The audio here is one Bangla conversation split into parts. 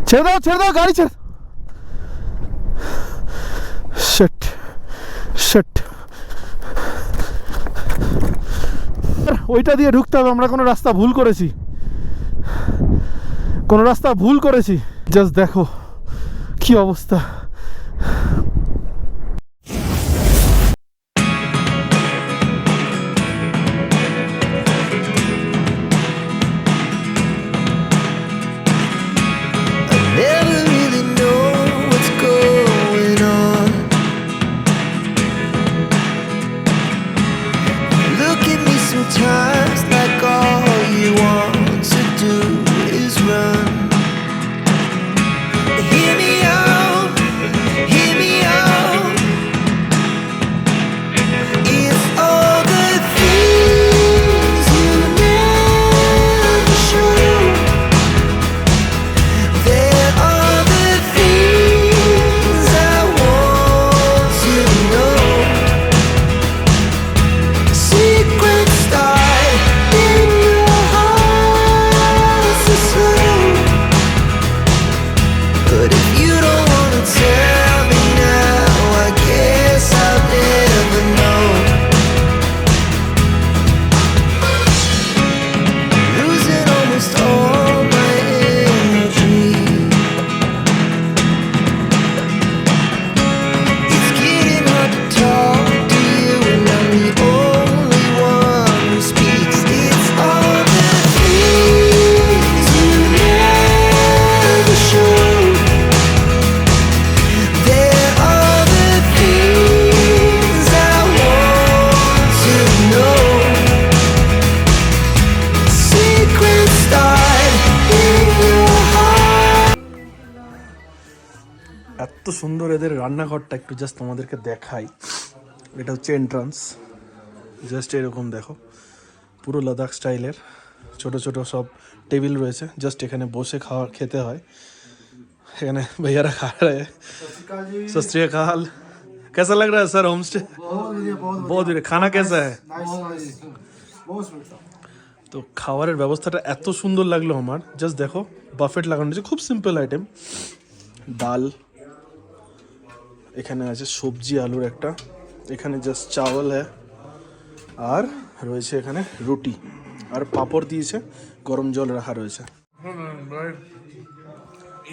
ছেড়ে দাও গাড়ি ছেড়ে। শিট শিট, ওইটা দিয়ে ঢুকতে হবে। আমরা কোনো রাস্তা ভুল করেছি। জাস্ট দেখো কি অবস্থা। Never really know what's going on. Look at me sometimes like all you want to do is run. Hear me out, hear me out. It's all the things you never show. There are the things I want to know. Secrets start in your heart so slow. But if you don't wanna tell me now, I guess I'll never know. Losing almost all my energy. It's getting hard to talk to you, and I'm the only one who speaks. It's all the things you never show. There are the things I want to know. Secrets start in your heart. এত সুন্দর এদের রান্নাঘরটা, একটু জাস্ট তোমাদেরকে দেখাই। এটা হচ্ছে এন্ট্রান্স, জাস্ট এরকম দেখো, পুরো লাদাখ স্টাইলের। ছোট ছোট সব টেবিল রয়েছে, জাস্ট এখানে বসে খেতে হয়। এখানে भैया खा रहे हैं। सत श्री अकाल। कैसा लग रहा है सर होम स्टे? बहुत बढ़िया। खाना कैसा है? তো খাবারের ব্যবস্থাটা এত সুন্দর লাগলো আমার। জাস্ট দেখো বাফেট লাগানো আছে, খুব সিম্পল আইটেম। ডাল, এখানে আছে সবজি আলুর একটা, এখানে জাস্ট চাওয়াল হ্যাঁ, আর রয়েছে এখানে রুটি, আর পাঁপড় দিয়েছে, গরম জল রাখা রয়েছে।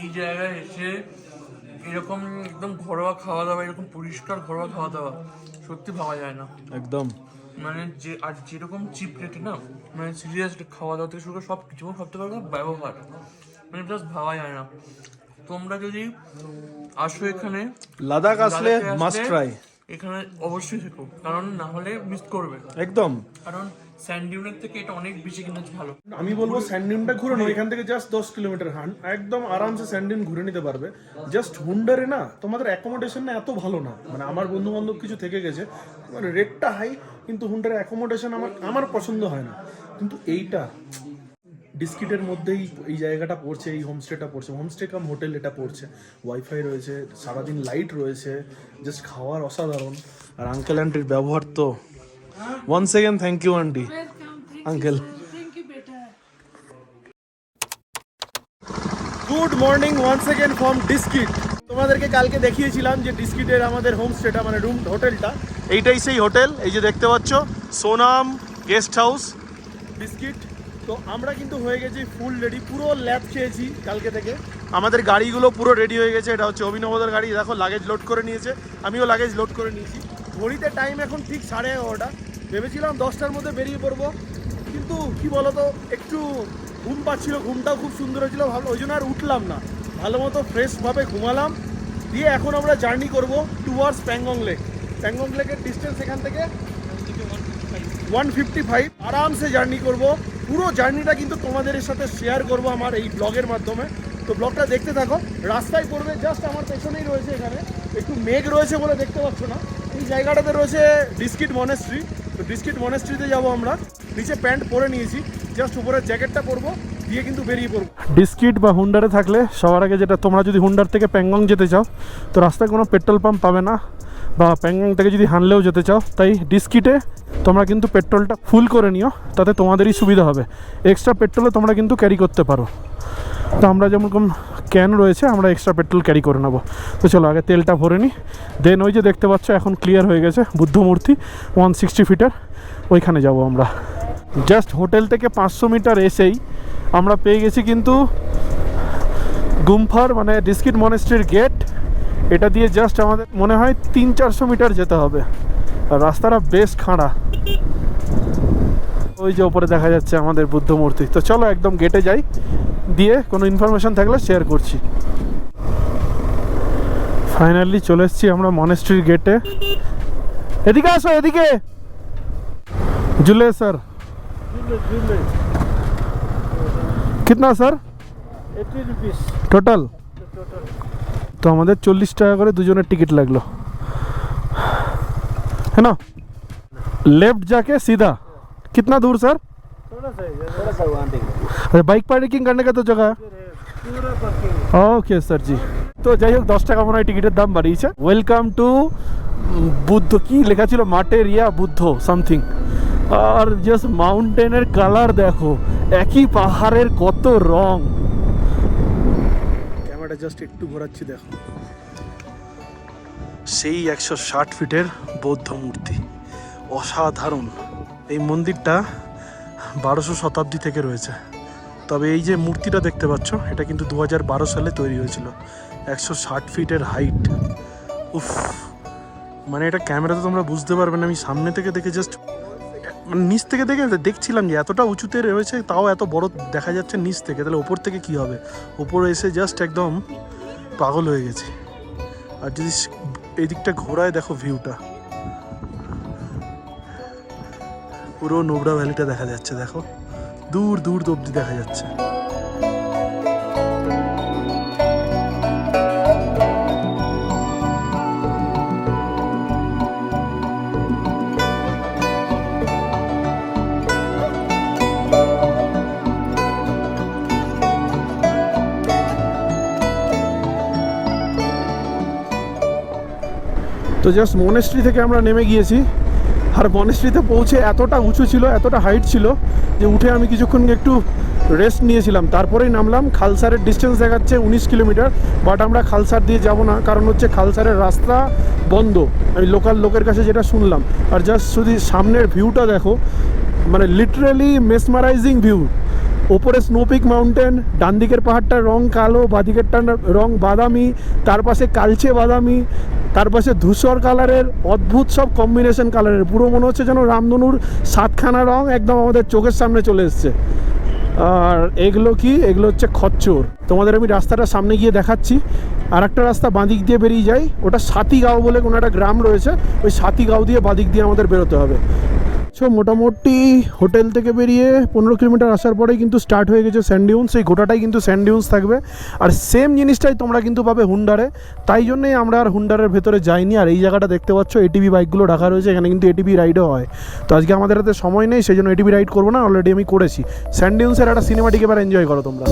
এই জায়গায় এসে এরকম একদম ঘরোয়া খাওয়া দাওয়া, এরকম পরিষ্কার ঘরোয়া খাওয়া দাওয়া সত্যি ভাবা যায় না একদম মানে। যে আর যেরকম চিপ রেটে না, মানে সিরিয়াসলি খাওয়া দাওয়া থেকে শুরু করে সব কিছু, সবথেকে বড় কথা ব্যবহার, মানে জাস্ট ভাবা যায় না। তোমরা যদি আসো এখানে, লাদাখ আসলে মাস্ট ট্রাই, এখানে অবশ্যই থেকো, কারণ না হলে মিস করবে একদম। কারণ স্যান্ডিউনের থেকে এটা অনেক বেশি কিনা ভালো। আমি বলবো স্যান্ডিউনটা ঘুরে নাও, এখান থেকে জাস্ট 10 কিলোমিটার একদম আরামসে স্যান্ডিউন ঘুরে নিতে পারবে। জাস্ট হুন্ডারে না তোমাদের অ্যাকোমোডেশন না এত ভালো না, মানে আমার বন্ধু বান্ধব কিছু থেকে গেছে, মানে রেটটা হাই, কিন্তু হুন্ডারে অ্যাকোমোডেশন আমার পছন্দ হয় না। কিন্তু এইটা ডিস্কিটের মধ্যেই এই জায়গাটা পড়ছে, এই হোমস্টেটা পড়ছে, হোমস্টে কাম হোটেল এটা পড়ছে। ওয়াইফাই রয়েছে, সারাদিন লাইট রয়েছে, জাস্ট খাওয়ার অসাধারণ। আর আঙ্কেল আন্টির ব্যবহার তো once again thank you aunty, uncle. Good morning once again from Diskit. তোমাদেরকে কালকে দেখিয়েছিলাম যে ডিস্কিটের আমাদের হোমস্টেটা মানে রুম হোটেলটা, এইটাই সেই হোটেল। এই যে দেখতে পাচ্ছ সোনাম গেস্ট হাউস ডিস্কিট। তো আমরা কিন্তু হয়ে গেছি ফুল রেডি, পুরো ল্যাব খেয়েছি কালকে থেকে। আমাদের গাড়িগুলো পুরো রেডি হয়ে গেছে। এটা হচ্ছে অভিনবদার গাড়ি, দেখো লাগেজ লোড করে নিয়েছে, আমিও লাগেজ লোড করে নিয়েছি। ঘড়িতে টাইম এখন ঠিক 11:30। ভেবেছিলাম 10টার মধ্যে বেরিয়ে পড়বো, কিন্তু কি বলতো একটু ঘুম পাচ্ছিল, ঘুমটাও খুব সুন্দর হয়েছিল, ভালো, ওই জন্য আর উঠলাম না, ভালো মতো ফ্রেশভাবে ঘুমালাম। দিয়ে এখন আমরা জার্নি করবো টুয়ার্ডস প্যাংগং লেক। প্যাংগং লেকের ডিস্টেন্স এখান থেকে 155। আরামসে জার্নি করব, পুরো জার্নিটা কিন্তু তোমাদের সাথে শেয়ার করব আমার এই ব্লগের মাধ্যমে। তো ব্লগটা দেখতে থাকো। রাস্তায় পড়বে, জাস্ট আমার পেছনেই রয়েছে, এখানে একটু মেঘ রয়েছে বলে দেখতে পাচ্ছ না। এই জায়গাটাতে রয়েছে ডিস্কিট মনেস্ট্রি। তো ডিস্কিট মনেস্ট্রিতে যাবো আমরা। নিচে প্যান্ট পরে নিয়েছি, জাস্ট উপরের জ্যাকেটটা পরবো, দিয়ে কিন্তু বেরিয়ে পড়বো। ডিস্কিট বা হুন্ডারে থাকলে সবার আগে যেটা, তোমরা যদি হুন্ডার থেকে প্যাংগং যেতে চাও তো রাস্তায় কোনো পেট্রোল পাম্প পাবে না, বা প্যাংগং থেকে যদি হানলেও যেতে চাও, তাই ডিস্কিটে তোমরা কিন্তু পেট্রোলটা ফুল করে নিও, তাতে তোমাদেরই সুবিধা হবে। এক্সট্রা পেট্রোলও তোমরা কিন্তু ক্যারি করতে পারো। তো আমরা যেমন ক্যান রয়েছে, আমরা এক্সট্রা পেট্রোল ক্যারি করে নেবো। তো চলো আগে তেলটা ভরে নিই, দেন ওই যে দেখতে পাচ্ছ এখন ক্লিয়ার হয়ে গেছে বুদ্ধ মূর্তি 160 ফিটের, ওইখানে যাব আমরা। জাস্ট হোটেল থেকে 500 মিটার এসেই আমরা পেয়ে গেছি কিন্তু গুম্ফার মানে ডিস্কিট মনেস্ট্রির গেট। এটা দিয়ে জাস্ট আমাদের মনে হয় 300-400 মিটার যেতে হবে, আর রাস্তাটা বেশ খাড়া। ওই যে ওপরে দেখা যাচ্ছে আমাদের বুদ্ধ মূর্তি। তো চলো একদম গেটে যাই, দিয়ে কোনো ইনফরমেশন থাকলে শেয়ার করছি। ফাইনালি চলে এসেছি আমরা মনেস্ট্রির গেটে। এদিকে আসো, এদিকে। জুলে স্যার কিতনা স্যার? 80 rupees total. তো আমাদের 40 টাকা করে দুজনের টিকিট লাগলো, है ना? लेफ्ट जाके सीधा कितना दूर सर? थोड़ा सा वहाँ देखो अरे बाइक पार्किंग करने का तो जगह है। पूरा पार्किंग ওকে স্যারজি। তো যাই হোক 10 টাকা মনে হয় টিকিটের দাম বাড়িয়েছে। ওয়েলকাম টু বুদ্ধ, কি লেখা ছিল মাটেরিয়া বুদ্ধ সামথিং। আর জাস্ট মাউন্টেনের কালার দেখো, একই পাহাড়ের কত রং। ক্যামেরাটা জাস্ট একটু ঘোরাচ্ছি, দেখো সেই 160 ফিটের বৌদ্ধ মূর্তি, অসাধারণ। এই মন্দিরটা 1200 শতাব্দী থেকে রয়েছে। তবে এই যে মূর্তিটা দেখতে পাচ্ছ, এটা কিন্তু 2012 সালে তৈরি হয়েছিল। 160 ফিটের হাইট। উফ, মানে এটা ক্যামেরাতে তোমরা বুঝতে পারবে না, আমি সামনে থেকে দেখে জাস্ট মানে নিচ থেকে দেখছিলাম যে এতটা উঁচুতে রয়েছে, তাও এত বড় দেখা যাচ্ছে নিচ থেকে, তাহলে ওপর থেকে কি হবে। ওপরে এসে জাস্ট একদম পাগল হয়ে গেছে। আর যদি এই দিকটা ঘোরায় দেখো ভিউটা, পুরো নোবরা ভ্যালিটা দেখা যাচ্ছে, দেখো দূর দূর অব্দি দেখা যাচ্ছে। তো জাস্ট মনেস্ট্রি থেকে আমরা নেমে গিয়েছি, আর মনেস্ট্রিতে পৌঁছে এতটা উঁচু ছিল, এতটা হাইট ছিল যে উঠে আমি কিছুক্ষণ একটু রেস্ট নিয়েছিলাম। তারপরেই নামলাম। খালসারের ডিস্টেন্স দেখাচ্ছে 19 কিলোমিটার, বাট আমরা খালসার দিয়ে যাব না, কারণ হচ্ছে খালসারের রাস্তা বন্ধ, আমি লোকাল লোকের কাছে যেটা শুনলাম। আর জাস্ট যদি সামনের ভিউটা দেখো, মানে লিটারালি মেসমারাইজিং ভিউ। ওপরে স্নোপিক মাউন্টেন, ডান দিকের পাহাড়টার রং কালো, বাঁদিকেরটার রং বাদামি, তার পাশে কালচে বাদামি, তার পাশে ধূসর কালারের, অদ্ভুত সব কম্বিনেশন কালারের। পুরো মনে হচ্ছে যেন রামধনুর 7খানা রং একদম আমাদের চোখের সামনে চলে এসছে। আর এগুলো কি, এগুলো হচ্ছে খচ্চর। তোমাদের আমি রাস্তাটা সামনে গিয়ে দেখাচ্ছি। আর একটা রাস্তা বাঁদিক দিয়ে বেরিয়ে যায়, ওটা সাতিগাঁও বলে কোনো একটা গ্রাম রয়েছে, ওই সাতিগাঁও দিয়ে বাঁদিক দিয়ে আমাদের বেরোতে হবে। সো মোটামুটি হোটেল থেকে বেরিয়ে 15 কিলোমিটার আসার পরেই কিন্তু স্টার্ট হয়ে গেছে স্যান্ড ডিউন্স। এই গোটাটাই কিন্তু স্যান্ড ডিউন্স থাকবে, আর সেম জিনিসটাই তোমরা কিন্তু পাবে হুন্ডারে। তাই জন্যই আমরা আর হুন্ডারের ভেতরে যাইনি। আর এই জায়গাটা দেখতে পাচ্ছ, এটিভি বাইকগুলো রাখা রয়েছে, এখানে কিন্তু এটিভি রাইডও হয়। তো আজকে আমাদের হাতে সময় নেই, সেই জন্য এটিভি রাইড করবো না, অলরেডি আমি করেছি। স্যান্ড ডিউন্সের একটা সিনেমাটিক এবার এনজয় করো তোমরা।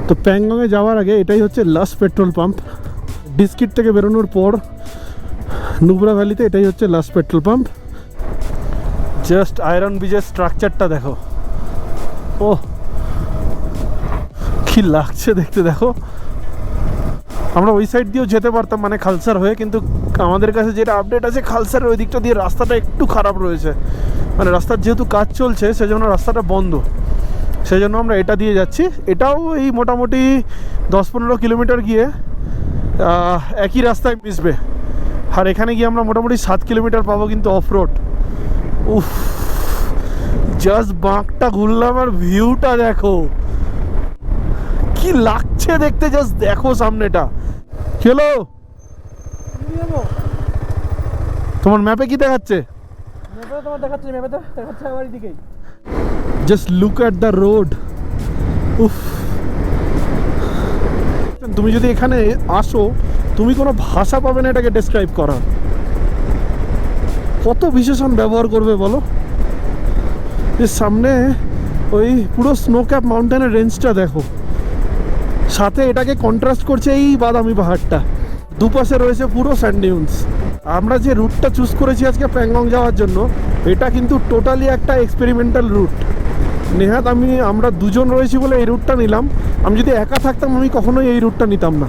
তো প্যাংগংয়ে যাওয়ার আগে এটাই হচ্ছে লাস্ট পেট্রোল পাম্প। ডিস্কিট থেকে বেরোনোর পর নুব্রা ভ্যালিতে এটাই হচ্ছে last petrol pump. Just iron ব্রিজের স্ট্রাকচারটা দেখো, ও কি লাগছে দেখতে, দেখো। আমরা ওই সাইড দিয়েও যেতে পারতাম, মানে খালসার হয়ে, কিন্তু আমাদের কাছে যেটা আপডেট আছে, খালসারের ওই দিকটা দিয়ে রাস্তাটা একটু খারাপ রয়েছে, মানে রাস্তার যেহেতু কাজ চলছে সেজন্য রাস্তাটা বন্ধ, সেই জন্য আমরা এটা দিয়ে যাচ্ছি। এটাও এই মোটামুটি 10-15 কিলোমিটার গিয়ে একই রাস্তায় মিশবে। আর এখানে গিয়ে আমরা মোটামুটি 7 কিলোমিটার পাবো কিন্তু অফ রোড। উফ, জাস্ট বাঁকটা ঘুরলাম আর ভিউটা দেখো, কি লাগছে দেখতে, জাস্ট দেখো সামনেটা। চলো তোমার ম্যাপে কি দেখাচ্ছে? তোমার দেখাচ্ছে আমার দিকেই। Just look at the road. উফ, তুমি যদি এখানে আসো তুমি কোনো ভাষা পাবে না এটাকে ডেসক্রাইব করার। কত বিশেষণ ব্যবহার করবে বলো? এর সামনে ওই পুরো স্নো ক্যাপ মাউন্টেনের রেঞ্জটা দেখো, সাথে এটাকে কন্ট্রাস্ট করছে এই বাদামি পাহাড়টা, দুপাশে রয়েছে পুরো স্যান্ড ডিউনস। আমরা যে রুটটা চুজ করেছি আজকে প্যাংগং যাওয়ার জন্য, এটা কিন্তু টোটালি একটা এক্সপেরিমেন্টাল রুট। নেহাত আমরা দুজন রয়েছি বলে এই রুটটা নিলাম, আমি যদি একা থাকতাম আমি কখনোই এই রুটটা নিতাম না।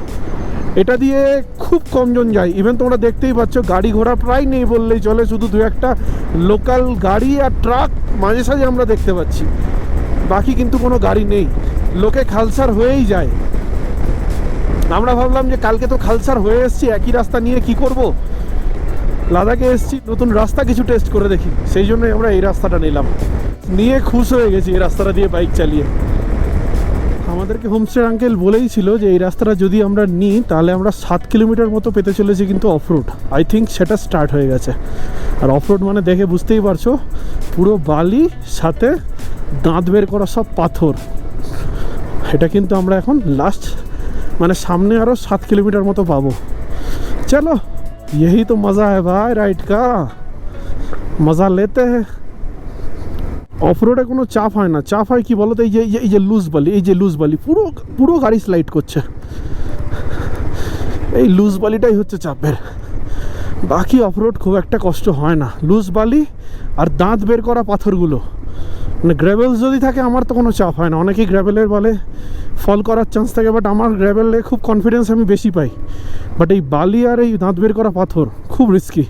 এটা দিয়ে খুব কমজন যায়, ইভেন তোমরা দেখতেই পাচ্ছ গাড়ি ঘোড়া প্রায় নেই বললেই চলে, শুধু দু একটা লোকাল গাড়ি আর ট্রাক মাঝে সাঝে আমরা দেখতে পাচ্ছি, বাকি কিন্তু কোনো গাড়ি নেই। লোকে খালসার হয়েই যায়। আমরা ভাবলাম যে কালকে তো খালসার হয়ে এসেছি, একই রাস্তা নিয়ে কি করব, লাদাখে এসেছি নতুন রাস্তা কিছু টেস্ট করে দেখি, সেই জন্যই আমরা এই রাস্তাটা নিলাম। নিয়ে খুশ হয়ে গেছি এই রাস্তাটা দিয়ে বাইক চালিয়ে। আমাদেরকে হোমস্টে আঙ্কেল বলেই ছিল যে এই রাস্তাটা যদি আমরা নিই তাহলে আমরা 7 কিলোমিটার মতো পেতে চলেছি, কিন্তু অফরোড আই থিঙ্ক সেটা স্টার্ট হয়ে গেছে। আর অফরোড মানে দেখে বুঝতেই পারছো, পুরো বালি সাথে দাঁত বের করা সব পাথর। এটা কিন্তু আমরা এখন লাস্ট মানে সামনে আরও 7 কিলোমিটার মতো পাবো। চলো, यही तो मज़ा है भाई राइड का, मज़ा लेते हैं। অফরোডে কোনো চাপ হয় না, চাপ হয় কি বলো তো, এই যে লুজ বালি, এই যে লুজ বালি, পুরো পুরো গাড়ি স্লাইড করছে, এই লুজ বালিটাই হচ্ছে চাপের। বাকি অফরোড খুব একটা কষ্ট হয় না, লুজ বালি আর দাঁত বের করা পাথরগুলো। মানে গ্র্যাভেলস যদি থাকে আমার তো কোনো চাপ হয় না, অনেকেই গ্র্যাভেলের বলে ফল করার চান্স থাকে, বাট আমার গ্র্যাভেলে খুব কনফিডেন্স আমি বেশি পাই। বাট এই বালি আর এই দাঁত বের করা পাথর খুব রিস্কি।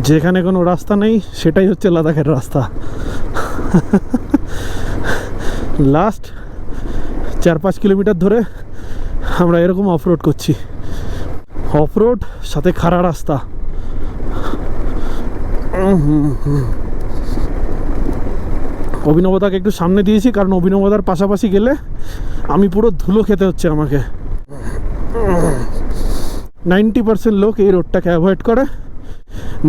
যেখানে কোনো রাস্তা নেই সেটাই হচ্ছে লাদাখের রাস্তা। লাস্ট 4-5 কিলোমিটার ধরে আমরা এরকম অফরোড করছি, অফরোড সাথে খাড়া রাস্তা। অভিনবদাকে একটু সামনে দিয়েছি, কারণ অভিনবদার পাশাপাশি গেলে আমি পুরো ধুলো খেতে হচ্ছে আমাকে। 90% লোক এই রোডটাকে অ্যাভয়েড করে,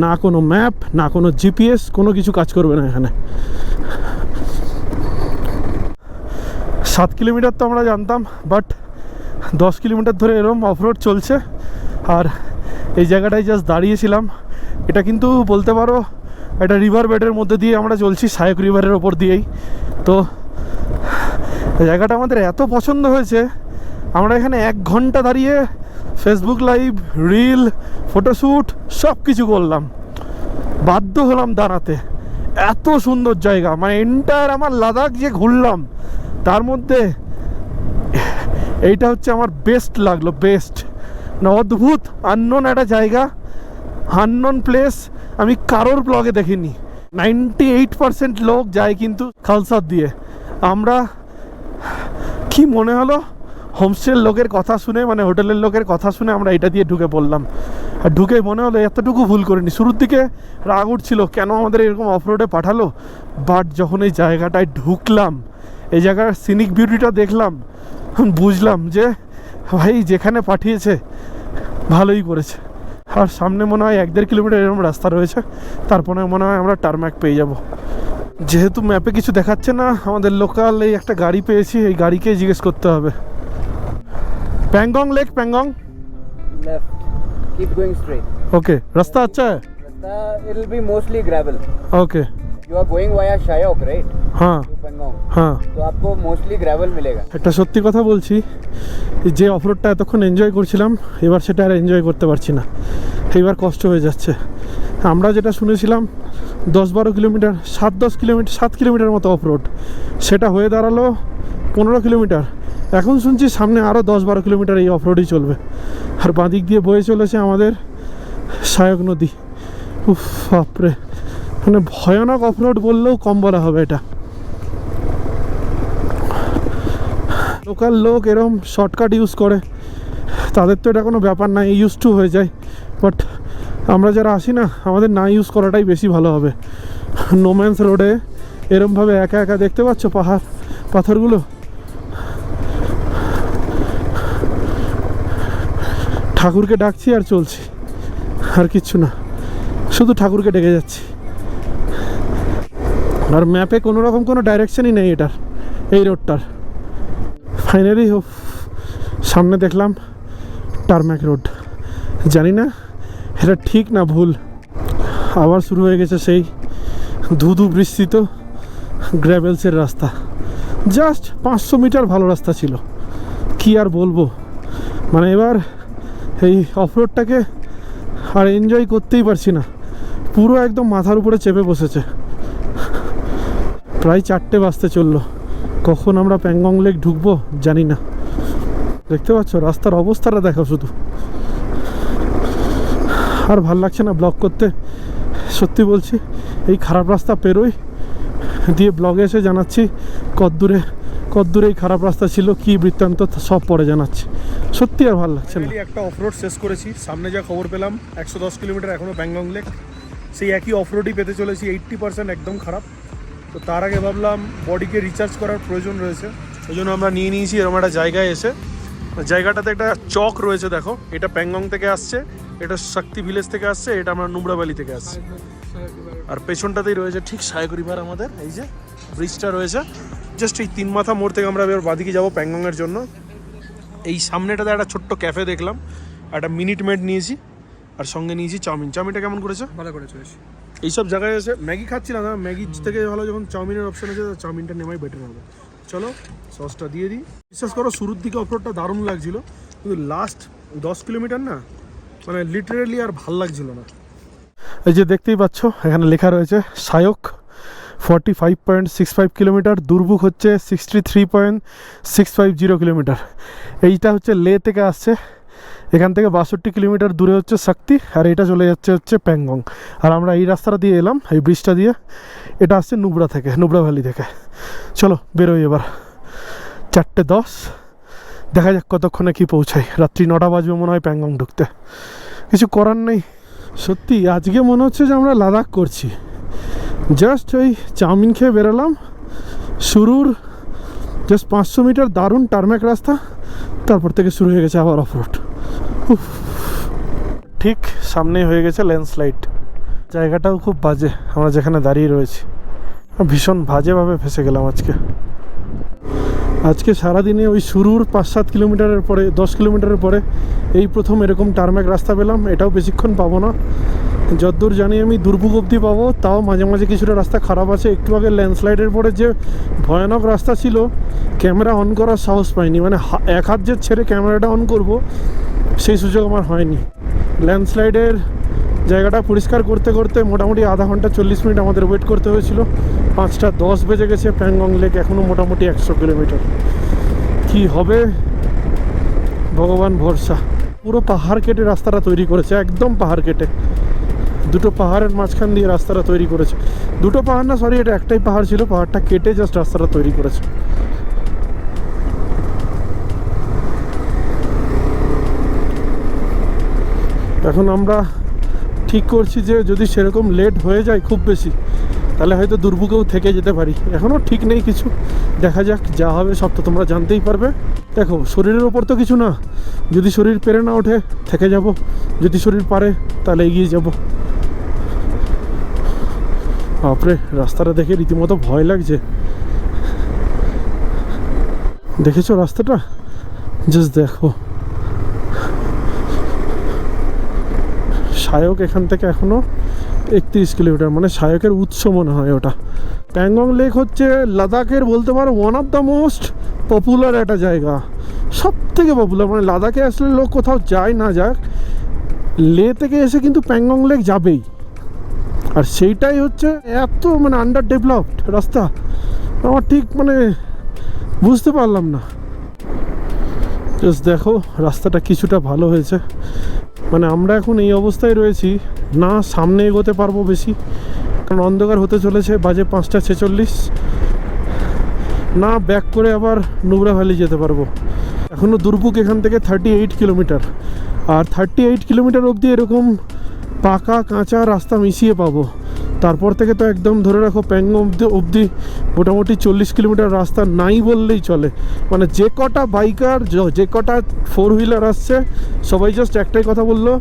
না কোনো ম্যাপ না কোনো জিপিএস, কোনো কিছু কাজ করবে না এখানে। 7 কিলোমিটার তো আমরা জানতাম, বাট 10 কিলোমিটার ধরে এরকম অফরোড চলছে। আর এই জায়গাটায় জাস্ট দাঁড়িয়েছিলাম, এটা কিন্তু বলতে পারো একটা রিভার বেডের মধ্যে দিয়ে আমরা চলছি, সায়ক রিভারের ওপর দিয়েই। তো জায়গাটা আমাদের এত পছন্দ হয়েছে, আমরা এখানে 1 ঘন্টা দাঁড়িয়ে ফেসবুক লাইভ, রিল, ফটোশ্যুট সব কিছু করলাম, বাধ্য হলাম দাঁড়াতে। এত সুন্দর জায়গা, মানে এন্টায়ার আমার লাদাখ যে ঘুরলাম তার মধ্যে এইটা হচ্ছে আমার বেস্ট লাগলো, বেস্ট না, অদ্ভুত আননোন একটা জায়গা, আননোন প্লেস। আমি কারোর ব্লগে দেখিনি। 98% লোক যায় কিন্তু খালসার দিয়ে। আমরা কি মনে হলো হোমস্টের লোকের কথা শুনে, মানে হোটেলের লোকের কথা শুনে আমরা এটা দিয়ে ঢুকে পড়লাম। আর ঢুকে মনে হলো এতটুকু ভুল করিনি। শুরুর দিকে রাগ উঠছিল কেন আমাদের এরকম অফরোডে পাঠালো, বাট যখন এই জায়গাটায় ঢুকলাম, এই জায়গার সিনিক বিউটিটা দেখলাম, বুঝলাম যে ভাই যেখানে পাঠিয়েছে ভালোই করেছে। আর সামনে মনে হয় 1-1.5 কিলোমিটার এরকম রাস্তা রয়েছে, তারপরে মনে হয় আমরা টারম্যাক পেয়ে যাব। যেহেতু ম্যাপে কিছু দেখাচ্ছে না, আমাদের লোকাল এই একটা গাড়ি পেয়েছি, এই গাড়িকেই জিজ্ঞেস করতে হবে। Pangong lake, Pangong Left. Keep going straight. ওকে, রাস্তা আচ্ছা है? It'll be mostly gravel. Okay, You are going via Shayok, right? हाँ To Pangong. हाँ। तो आपको mostly gravel मिलेगा. একটা সত্যি কথা বলছি, এই যে অফরোডটা এতক্ষণ এনজয় করছিলাম, এবার সেটা আর এনজয় করতে পারছি না, এইবার কষ্ট হয়ে যাচ্ছে। আমরা যেটা শুনেছিলাম 10-12 কিলোমিটার, 7 কিলোমিটার মতো অফরোড, সেটা হয়ে দাঁড়ালো 15 কিলোমিটার। এখন শুনছি সামনে আরও 10-12 কিলোমিটার এই অফরোডই চলবে। আর বাঁদিক দিয়ে বয়ে চলেছে আমাদের সায়ক নদী। উফ বাপরে, মানে ভয়ানক অফরোড বললেও কম বলা হবে এটা। লোকাল লোক এরম শর্টকাট ইউজ করে, তাদের তো এটা কোনো ব্যাপার না, ইউজ টু হয়ে যায়। বাট আমরা যারা আসি না, আমাদের না ইউজ করাটাই বেশি ভালো হবে। নোম্যান্স রোডে এরমভাবে একা একা দেখতে পাচ্ছ পাহাড় পাথরগুলো, ঠাকুরকে ডাকছি আর চলছি। আর কিচ্ছু না, শুধু ঠাকুরকে ডেকে যাচ্ছি। আর ম্যাপে কোনো রকম কোনো ডাইরেকশনই নেই এটার, এই রোডটার। ফাইনালি সামনে দেখলাম টারম্যাক রোড। জানি না এটা ঠিক না ভুল। আবার শুরু হয়ে গেছে সেই ধুধু বৃষ্টিত গ্র্যাভেলসের রাস্তা। জাস্ট 500 মিটার ভালো রাস্তা ছিল, কি আর বলবো। মানে এবার এই অফরোডটাকে আর এনজয় করতেই পারছি না, পুরো একদম মাথার উপরে চেপে বসেছে। প্রায় 4টে বাজতে চললো, কখন আমরা প্যাংগং লেক ঢুকবো জানি না। দেখতে পাচ্ছ রাস্তার অবস্থাটা দেখো শুধু। আর ভাল লাগছে না ব্লগ করতে, সত্যি বলছি। এই খারাপ রাস্তা পেরোই দিয়ে ব্লগে এসে জানাচ্ছি কদ্দূরে এই খারাপ রাস্তা ছিল, কি বৃত্তান্ত সব পরে জানাচ্ছি। সত্যি আর ভালো লাগছে না। একটা অফরোড শেষ করেছি, সামনে যা খবর পেলাম 110 কিলোমিটার এখনও প্যাংগং লেক। সেই একই অফরোডই পেতে চলেছি, 80% একদম খারাপ। তো তার আগে ভাবলাম বডিকে রিচার্জ করার প্রয়োজন রয়েছে, ওই জন্য আমরা নিয়ে নিয়েছি এরকম একটা জায়গায় এসে। জায়গাটাতে একটা চক রয়েছে দেখো, এটা প্যাংগং থেকে আসছে, এটা শক্তি ভিলেজ থেকে আসছে, এটা আমরা নুব্রা ভ্যালি থেকে আসছে। আর পেছনটাতেই রয়েছে ঠিক সায়ক রিভার, আমাদের এই যে ব্রিজটা রয়েছে। জাস্ট এই 3 মাথা মোড় থেকে আমরা এবার বাদিকে যাবো প্যাংগংয়ের জন্য। এই সামনেটাতে একটা ছোট্ট ক্যাফে দেখলাম, একটা মিনিট মেড নিয়েছি, আর সঙ্গে নিয়েছি চাউমিন। চাউমিনটা কেমন করেছে? ভালো করে চলেছি। এইসব জায়গায় এসে ম্যাগি খাচ্ছিলাম না, ম্যাগি থেকে ভালো যখন চাউমিনের অপশন আছে, চাউমিনটা নেওয়াই বেটার হবে। চলো সসটা দিয়ে দিই। বিশ্বাস করো শুরুর দিকে অফরোডটা দারুণ লাগছিল, কিন্তু লাস্ট 10 কিলোমিটার না, মানে লিটারেলি আর ভাল লাগছিল না। এই যে দেখতেই পাচ্ছ এখানে লেখা রয়েছে সায়ক 45.65 কিলোমিটার, দুর্বুক হচ্ছে 63.650 কিলোমিটার। এইটা হচ্ছে লে থেকে আসছে, এখান থেকে 62 কিলোমিটার দূরে হচ্ছে শক্তি, আর এটা চলে যাচ্ছে প্যাংগং। আর আমরা এই রাস্তাটা দিয়ে এলাম, এই ব্রিজটা দিয়ে। এটা আসছে নুব্রা থেকে, নুব্রা ভ্যালি থেকে। চলো বেরোই এবার। 4:10, দেখা যাক কতক্ষণে কি পৌঁছাই। রাত্রি 9টা বাজবে মনে হয় প্যাংগং ঢুকতে। কিছু করার নেই। সত্যি আজকে মনে হচ্ছে যে আমরা লাদাখ করছি। জাস্ট ওই চাউমিন খেয়ে বেরোলাম, শুরুর জাস্ট 500 মিটার দারুণ টারম্যাক রাস্তা, তারপর থেকে শুরু হয়ে গেছে আবার অফরোড। ঠিক সামনেই হয়ে গেছে ল্যান্ডস্লাইড। জায়গাটাও খুব বাজে, আমরা যেখানে দাঁড়িয়ে রয়েছি ভীষণ বাজেভাবে ফেসে গেলাম আজকে সারাদিনে। ওই শুরুর 5-7 কিলোমিটারের পরে, 10 কিলোমিটারের পরে এই প্রথম এরকম টারম্যাক রাস্তা পেলাম। এটাও বেশিক্ষণ পাবো না, যতদূর জানি আমি দুর্ভোগ অবধি পাবো। তাও মাঝে মাঝে কিছুটা রাস্তা খারাপ আছে। একটু আগে ল্যান্ডস্লাইডের পরে যে ভয়ানক রাস্তা ছিল, ক্যামেরা অন করার সাহস পাইনি, মানে এক হাত যে ছেড়ে ক্যামেরাটা অন করব সেই সুযোগ আমার হয়নি। ল্যান্ডস্লাইডের জায়গাটা পরিষ্কার করতে করতে মোটামুটি আধা ঘন্টা 40 মিনিট আমাদের ওয়েট করতে হয়েছিল। 5:10 বেজে গেছে, প্যাংগং লেক এখনও মোটামুটি 100 কিলোমিটার। কি হবে ভগবান ভরসা। পুরো পাহাড় কেটে রাস্তাটা তৈরি করেছে, একদম পাহাড় কেটে, দুটো পাহাড়ের মাঝখান দিয়ে রাস্তাটা তৈরি করেছে। দুটো পাহাড় না, সরি, এটা একটাই পাহাড় ছিল, পাহাড়টা কেটে জাস্ট রাস্তাটা তৈরি করেছে। এখন আমরা ঠিক করছি যে যদি সেরকম লেট হয়ে যায় খুব বেশি, তাহলে হয়তো দুর্ভোগেও থেকে যেতে পারি। এখনও ঠিক নেই কিছু, দেখা যাক, যা হবে সব তো তোমরা জানতেই পারবে। দেখো শরীরের ওপর তো কিছু না, যদি শরীর পেরে না ওঠে থেকে যাব, যদি শরীর পারে তাহলে এগিয়ে যাব। বাপরে রাস্তাটা দেখে রীতিমতো ভয় লাগছে। দেখেছো রাস্তাটা? জাস্ট দেখো। সায়ক এখান থেকে এখনো 31 কিলোমিটার, মানে সায়কের উৎস মনে হয় ওটা। প্যাংগং লেক হচ্ছে লাদাখের বলতে পারো one of the most popular একটা জায়গা, সব থেকে পপুলার। মানে লাদাখে আসলে লোক কোথাও যায় না যাক, লে থেকে এসে কিন্তু প্যাংগং লেক যাবেই। আর সেইটাই হচ্ছে এত মানে আন্ডার ডেভেলপড রাস্তা, আমার ঠিক মানে বুঝতে পারলাম না। জাস্ট দেখো রাস্তাটা কিছুটা ভালো হয়েছে। মানে আমরা এখন এই অবস্থায় রয়েছি, না সামনে এগোতে পারবো বেশি, কারণ অন্ধকার হতে চলেছে, বাজে 5:46, না ব্যাক করে আবার নুব্রা ভ্যালি যেতে পারবো। এখনও দুর্ভোগ এখান থেকে 38 কিলোমিটার, আর 38 কিলোমিটার অবধি এরকম পাকা কাঁচা রাস্তা মিশিয়ে পাবো। তারপর থেকে তো একদম ধরে রাখো প্যাংগং অবধি মোটামুটি 40 কিলোমিটার রাস্তা নাই বললেই চলে। মানে যে কটা বাইকার, যে কটা 4 হুইলার আসছে, সবাই জাস্ট একটাই কথা বললো,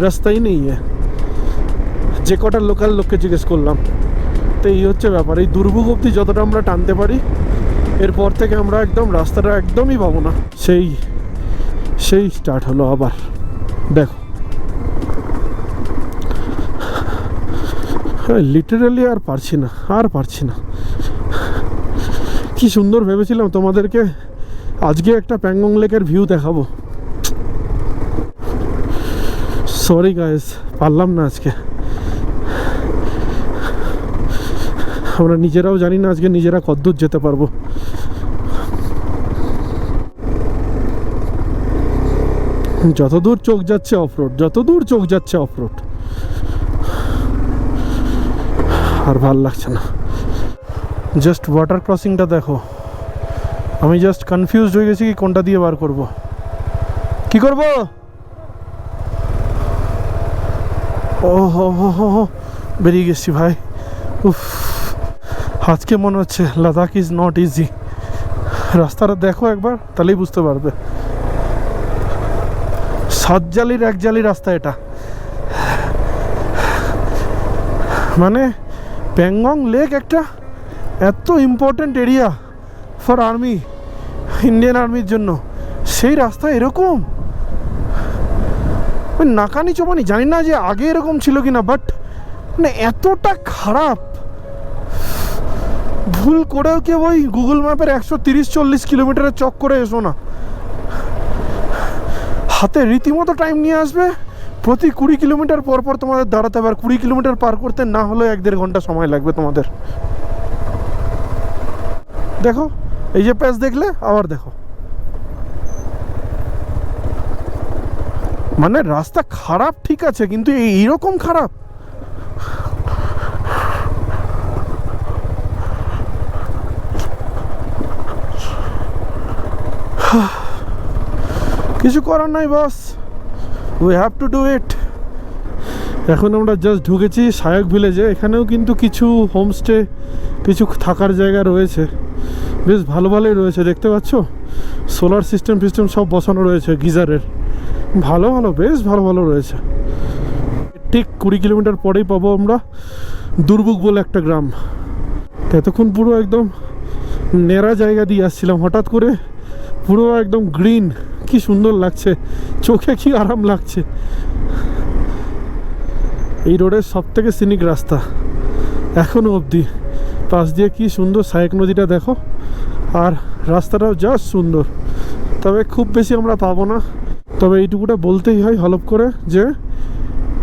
রাস্তাই নেই। যে কটা লোকাল লোককে জিজ্ঞেস করলাম। তো এই হচ্ছে ব্যাপার, এই দুর্ভোগ অবধি যতটা আমরা টানতে পারি, এরপর থেকে আমরা একদম রাস্তাটা একদমই পাবো না। সেই স্টার্ট হলো আবার। দেখো লিটারালি আর পারছি না। কি সুন্দর ভেবেছিলাম তোমাদেরকে আজকে একটা প্যাংগং লেকের ভিউ দেখাবো। সরি গাইস, পারলাম না আজকে। আমরা নিজেরাও জানি না আজকে নিজেরা কতদূর যেতে পারবো। যতদূর চোখ যাচ্ছে অফরোড, আর ভাল লাগছে না। জাস্ট ওয়াটার ক্রসিংটা দেখো, আমি জাস্ট কনফিউজড হয়ে গেছি কি কোনটা দিয়ে বার করব, কি করব। ও হো বেরিয়ে গেছি ভাই। উফ, আজকে মনে হচ্ছে লাদাখ ইজ নট ইজি। রাস্তাটা দেখো একবার, তাহলেই বুঝতে পারবে। 7 জালির 1 জালি রাস্তা এটা। মানে প্যাংগং লেক একটা এত important area for army, Indian আর্মির জন্য, সেই রাস্তা এরকম নাকানি চোপানি। জানি না যে আগে এরকম ছিল কিনা, বাট মানে এতটা খারাপ। ভুল করেও কেউ ওই গুগল ম্যাপের 130-40 কিলোমিটারের চক করে এসো না। হাতে রীতিমতো টাইম নিয়ে আসবে। প্রতি 20 কিলোমিটার পর তোমাদের দাঁড়াতে হবে, আর 20 কিলোমিটার পার করতে না হলেও 1-1.5 ঘন্টা সময় লাগবে তোমাদের। দেখো এই যে প্যাচ দেখলে, আবার দেখো, মানে রাস্তা খারাপ ঠিক আছে, কিন্তু এইরকম খারাপ। কিছু করার নাই boss, we have to do it. এখন আমরা জাস্ট ঢুকেছি সায়ক ভিলেজে। এখানেও কিন্তু কিছু হোমস্টে, কিছু থাকার জায়গা রয়েছে, বেশ ভালোই রয়েছে। দেখতে পাচ্ছ সোলার সিস্টেম সব বসানো রয়েছে, গিজারের। বেশ ভালো রয়েছে। ঠিক 20 কিলোমিটার পরেই পাবো আমরা দুর্ভোগ বলে একটা গ্রাম। এতক্ষণ পুরো একদম নেড়া জায়গা দিয়ে আসছিলাম, হঠাৎ করে পুরো একদম গ্রিন, কি সুন্দর লাগছে চোখে, কি আরাম লাগছে। এই রোডের সব থেকে সিনিক রাস্তা এখনো অবধি। পাশ দিয়ে কি সুন্দর সায়ক নদীটা দেখো, আর রাস্তাটাও জাস্ট সুন্দর। তবে খুব বেশি আমরা পাবো না, তবে এইটুকুটা বলতেই হয় হলপ করে যে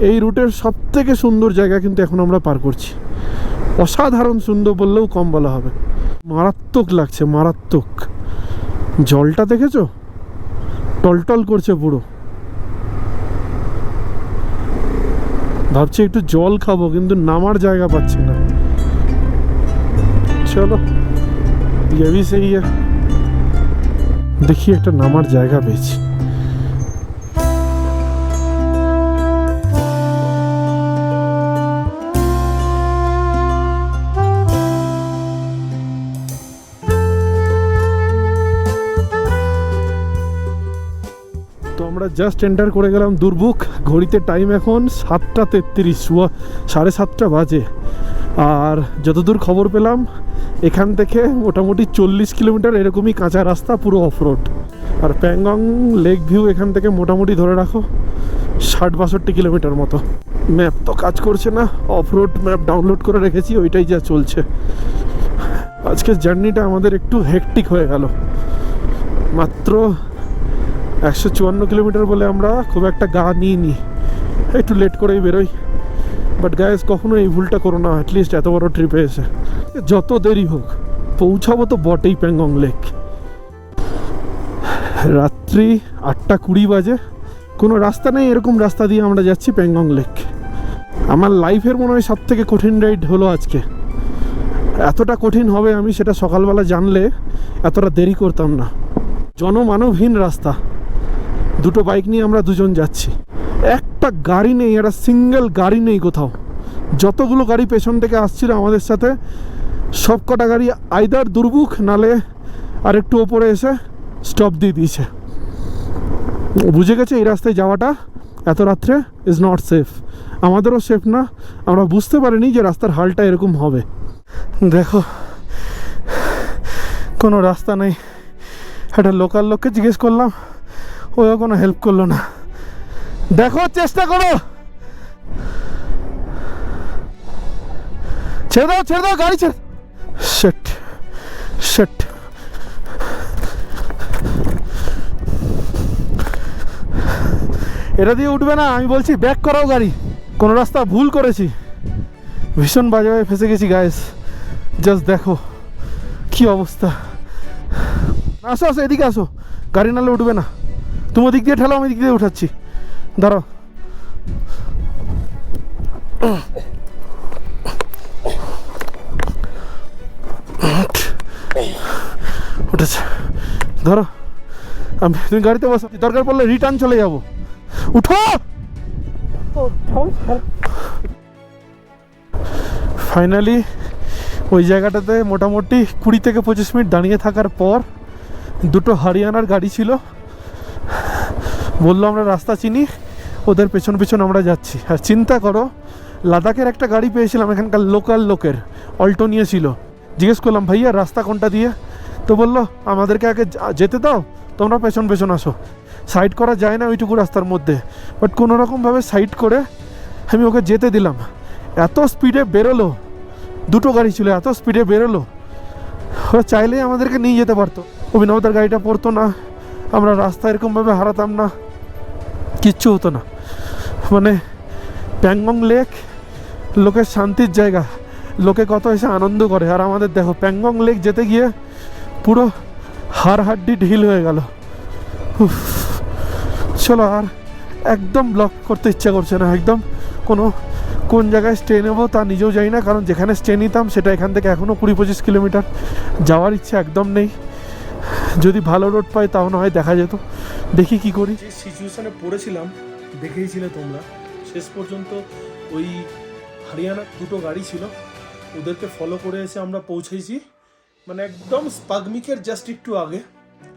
এই রুটের সব থেকে সুন্দর জায়গা কিন্তু এখন আমরা পার করছি। অসাধারণ সুন্দর বললেও কম বলা হবে। মারাত্মক লাগছে, মারাত্মক। জলটা দেখেছো, টলটল করছে পুরো। ভাবছি একটু জল খাবো, কিন্তু নামার জায়গা পাচ্ছি না। চলো ये भी सही है, দেখি একটা নামার জায়গা পেয়েছি। তো আমরা জাস্ট এন্টার করে গেলাম দুর্ভোগ। ঘড়িতে টাইম এখন 7:33, 7:30 বাজে। আর যতদূর খবর পেলাম এখান থেকে মোটামুটি 40 কিলোমিটার এরকমই কাঁচা রাস্তা, পুরো অফরোড। আর প্যাংগং লেক ভিউ এখান থেকে মোটামুটি ধরে রাখো 60-62 কিলোমিটার মতো। ম্যাপ তো কাজ করছে না, অফরোড ম্যাপ ডাউনলোড করে রেখেছি, ওইটাই যা চলছে। আজকের জার্নিটা আমাদের একটু হেকটিক হয়ে গেল। মাত্র 154 কিলোমিটার বলে আমরা খুব একটা গা নিইনি, একটু লেট করেই বেরোই। বাট গাইস, কখনো এই ভুলটা করো না, অ্যাটলিস্ট এত বড় ট্রিপে এসে। যত দেরি হোক পৌঁছাবো তো বটেই প্যাংগং লেক। রাত্রি 8:20 বাজে, কোনো রাস্তা নেই, এরকম রাস্তা দিয়ে আমরা যাচ্ছি প্যাংগং লেক। আমার লাইফের মনে হয় সব থেকে কঠিন রাইড হলো আজকে। এতটা কঠিন হবে আমি সেটা সকালবেলা জানলে এতটা দেরি করতাম না। জনমানবহীন রাস্তা, দুটো বাইক নিয়ে আমরা দুজন যাচ্ছি, একটা গাড়ি নেই, একটা সিঙ্গেল গাড়ি নেই কোথাও। যতগুলো গাড়ি পেছন থেকে আসছিল আমাদের সাথে, সব কটা গাড়ি আইদার দুর্ভোগ নালে আর একটু ওপরে এসে স্টপ দিয়ে দিয়েছে। বুঝে গেছে এই রাস্তায় যাওয়াটা এত রাত্রে ইজ নট সেফ, আমাদেরও সেফ না। আমরা বুঝতে পারিনি যে রাস্তার হালটা এরকম হবে। দেখো কোনো রাস্তা নেই। একটা লোকাল লোককে জিজ্ঞেস করলাম, ওও কোনো হেল্প করলো না। দেখো চেষ্টা করো, ছেড়ে দাও গাড়ি ছেড়ে। শিট শিট, এটা দিয়ে উঠবে না, আমি বলছি ব্যাক করাও গাড়ি। কোনো রাস্তা ভুল করেছি, ভীষণ বাজেভাবে ফেসে গেছি গাইস। জাস্ট দেখো কি অবস্থা। আসো আসো এদিকে আসো, গাড়ি নালে উঠবে না। তুমি ওদিক দিয়ে ঠেলো, আমি দিক দিয়ে উঠাচ্ছি, দাঁড়াও। উঠেছে, ধরো। তুমি গাড়িতে বসো, দরকার পড়লে রিটার্ন চলে যাবো। উঠো। ফাইনালি ওই জায়গাটাতে মোটামুটি 20 থেকে 25 মিনিট দাঁড়িয়ে থাকার পর দুটো হরিয়ানার গাড়ি ছিল, বললো আমরা রাস্তা চিনি, ওদের পেছন পেছন আমরা যাচ্ছি। আর চিন্তা করো, লাদাখের একটা গাড়ি পেয়েছিলাম এখানকার লোকাল লোকের, অল্টো নিয়েছিল। জিজ্ঞেস করলাম ভাইয়া রাস্তা কোনটা দিয়ে, তো বললো আমাদেরকে আগে যেতে দাও, তোমরা পেছন পেছন আসো। সাইড করা যায় না ওইটুকু রাস্তার মধ্যে, বাট কোনোরকমভাবে সাইড করে আমি ওকে যেতে দিলাম। এত স্পিডে বেরোলো, দুটো গাড়ি ছিল, এত স্পিডে বেরোলো, ওরা চাইলেই আমাদেরকে নিয়ে যেতে পারতো। অভিনবদার গাড়িটা পড়তো না, আমরা রাস্তা এরকমভাবে হারাতাম না, কিচ্ছু হতো না। মানে প্যাংগং লেক লোকের শান্তির জায়গা, লোকে কত এসে আনন্দ করে, আর আমাদের দেখো প্যাংগং লেক যেতে গিয়ে পুরো হাড়হাড্ডি ঢিল হয়ে গেল। চলো, আর একদম ব্লক করতে ইচ্ছা করছে না, একদম কোন জায়গায় স্টে নেবো তা নিজেও জানি না, কারণ যেখানে স্টে নিতাম সেটা এখান থেকে এখনও 20-25 কিলোমিটার, যাওয়ার ইচ্ছা একদম নেই। যদি ভালো রোড পাই তাও না হয় দেখা যেত, দেখি কি করি। যে সিচুয়েশনে পড়েছিলাম দেখেইছিলে তোমরা, শেষ পর্যন্ত ওই হরিয়ানার দুটো গাড়ি ছিল, ওদেরকে ফলো করে এসে আমরা পৌঁছেছি মানে একদম স্পাগমিকের জাস্ট একটু আগে।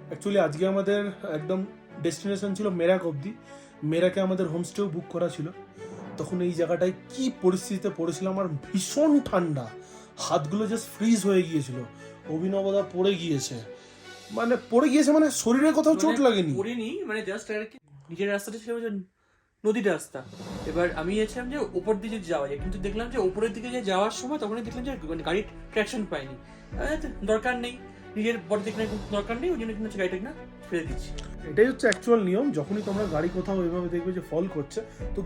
অ্যাকচুয়ালি আজকে আমাদের একদম ডেস্টিনেশন ছিল মেরাক অবধি, মেরাকে আমাদের হোমস্টেও বুক করা ছিল। তখন এই জায়গাটায় কি পরিস্থিতিতে পড়েছিলাম, আর ভীষণ ঠান্ডা, হাতগুলো জাস্ট ফ্রিজ হয়ে গিয়েছিল। অভিনবদা পড়ে গিয়েছে মানে শরীরে কোথাও চোট লাগেনি, পড়িনি, মানে জাস্ট আর কি নিজের রাস্তাটা ছিল যে নদীর রাস্তা। এবার আমি এসেছিলাম যে উপর দিকে যাওয়া যায়, কিন্তু দেখলাম যে উপরের দিকে যে যাওয়ার সময় তখনই দেখলাম যে মানে গাড়ির ট্র্যাকশন পাইনি। দরকার নেই, নিজের বডি দেখলে দরকার নেই, ওই জন্য কিন্তু গাড়িটা না ফেলে দিচ্ছি। এটাই হচ্ছে অ্যাকচুয়াল নিয়ম। যখনই তোমরা গাড়ি কোথাও এভাবে দেখবে যে ফল করছে, তো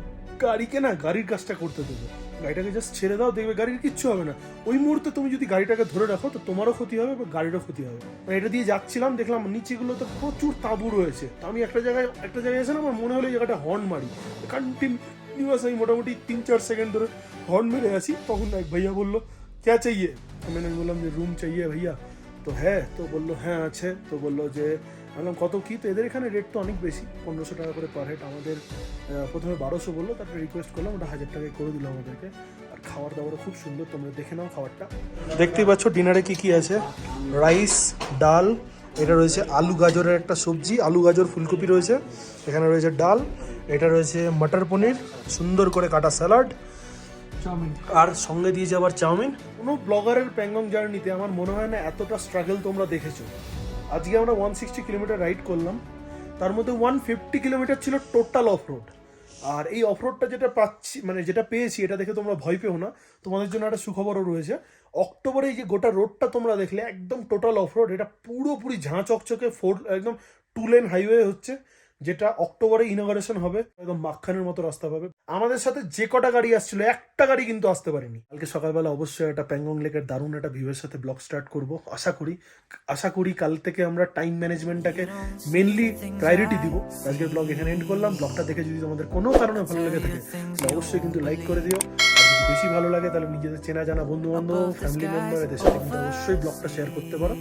গাড়িকে না গাড়ির কাজটা করতে দেবে, গাড়িটাকে জাস্ট ছেড়ে দাও, দেখবে গাড়ির কিচ্ছু হবে না। ওই মুহূর্তে তুমি যদি গাড়িটাকে ধরে রাখো তো তোমারও ক্ষতি হবে বা গাড়িরও ক্ষতি হবে। মানে এটা দিয়ে যাচ্ছিলাম, দেখলাম নিচেগুলোতে প্রচুর তাঁবু রয়েছে, তো আমি একটা জায়গায় এসে না আমার মনে হলো এই জায়গাটা হর্ন মারি, কন্টিনিউয়াস আমি মোটামুটি 3-4 সেকেন্ড ধরে হর্ন মেরে আসি। তখন এক ভাইয়া বললো ক্যা চাইয়ে, আমি বললাম যে রুম চাইয়ে ভাইয়া, তো হ্যাঁ, তো বললো হ্যাঁ আছে, তো বললো যে বললাম কত কী, তো এদের এখানে রেট তো অনেক বেশি, 1500 টাকা করে পার হেড। আমাদের প্রথমে 1200 বললো, তারপরে রিকোয়েস্ট করলাম, ওটা 1000 টাকায় করে দিল আমাদেরকে। আর খাবার দাবারও খুব সুন্দর, তোমরা দেখে নাও খাবারটা। দেখতেই পাচ্ছ ডিনারে কি কি আছে, রাইস, ডাল, এটা রয়েছে আলু গাজরের একটা সবজি, আলু গাজর ফুলকপি রয়েছে, এখানে রয়েছে ডাল, এটা রয়েছে মটর পনির, সুন্দর করে কাটা স্যালাড, আর সঙ্গে দিয়েছে আবার চাউমিন। কোনো ব্লগারের প্যাংগং জার্নিতে আমার মনে হয় না এতটা স্ট্রাগল তোমরা দেখেছো। আজকে আমরা 160 কিলোমিটার রাইড করলাম, তার মধ্যে 150 কিলোমিটার ছিল টোটাল অফ রোড। আর এই অফ রোডটা যেটা পাচ্ছি, মানে যেটা পেয়েছি, এটা দেখে তোমরা ভয় পেও না, তোমাদের জন্য একটা সুখবরও রয়েছে। অক্টোবরে এই যে গোটা রোডটা তোমরা দেখলে একদম টোটাল অফ রোড, এটা পুরোপুরি ঝাঁ চকচকে একদম 2 লেন হাইওয়ে হচ্ছে, যেটা অক্টোবরে ইনগরেশন হবে, একদম মাখানের মতো রাস্তা পাবে। আমাদের সাথে যে কটা গাড়ি আসছিল, একটা গাড়ি কিন্তু আসতে পারেনি। কালকে সকালবেলা অবশ্যই একটা প্যাংগং লেকের দারুণ একটা ভিউয়ের সাথে ব্লগ স্টার্ট করব আশা করি কাল থেকে আমরা টাইম ম্যানেজমেন্টটাকে মেনলি প্রায়োরিটি দিব। আজকের ব্লগ এখানে এন্ড করলাম। ব্লগটা দেখে যদি তোমাদের কোনো কারণে ভালো লেগে থাকে তাহলে অবশ্যই কিন্তু লাইক করে দিও, আর যদি বেশি ভালো লাগে তাহলে নিজেদের চেনা জানা বন্ধু বান্ধব, ফ্যামিলি মেম্বার, এদের সাথে কিন্তু অবশ্যই ব্লগটা শেয়ার করতে পারো।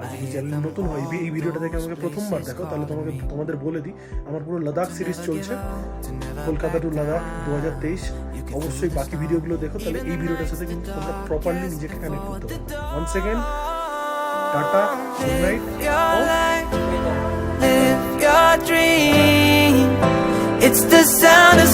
আর যদি চ্যানেল নতুন হয়, এই ভিডিওটা দেখে আমাকে প্রথমবার দেখো, তাহলে তোমাদের বলে দিই আমার পুরো লাদাখ সিরিজ চলছে, কলকাতা টু লাদাখ 2023। অবশ্যই বাকি ভিডিওগুলো দেখো, তাহলে এই ভিডিওটার সাথে কিন্তু তোমরা প্রপারলি নিজেকে কানেক্ট করতে পারো। Once second tata, good night. Live your dream. It's the sound of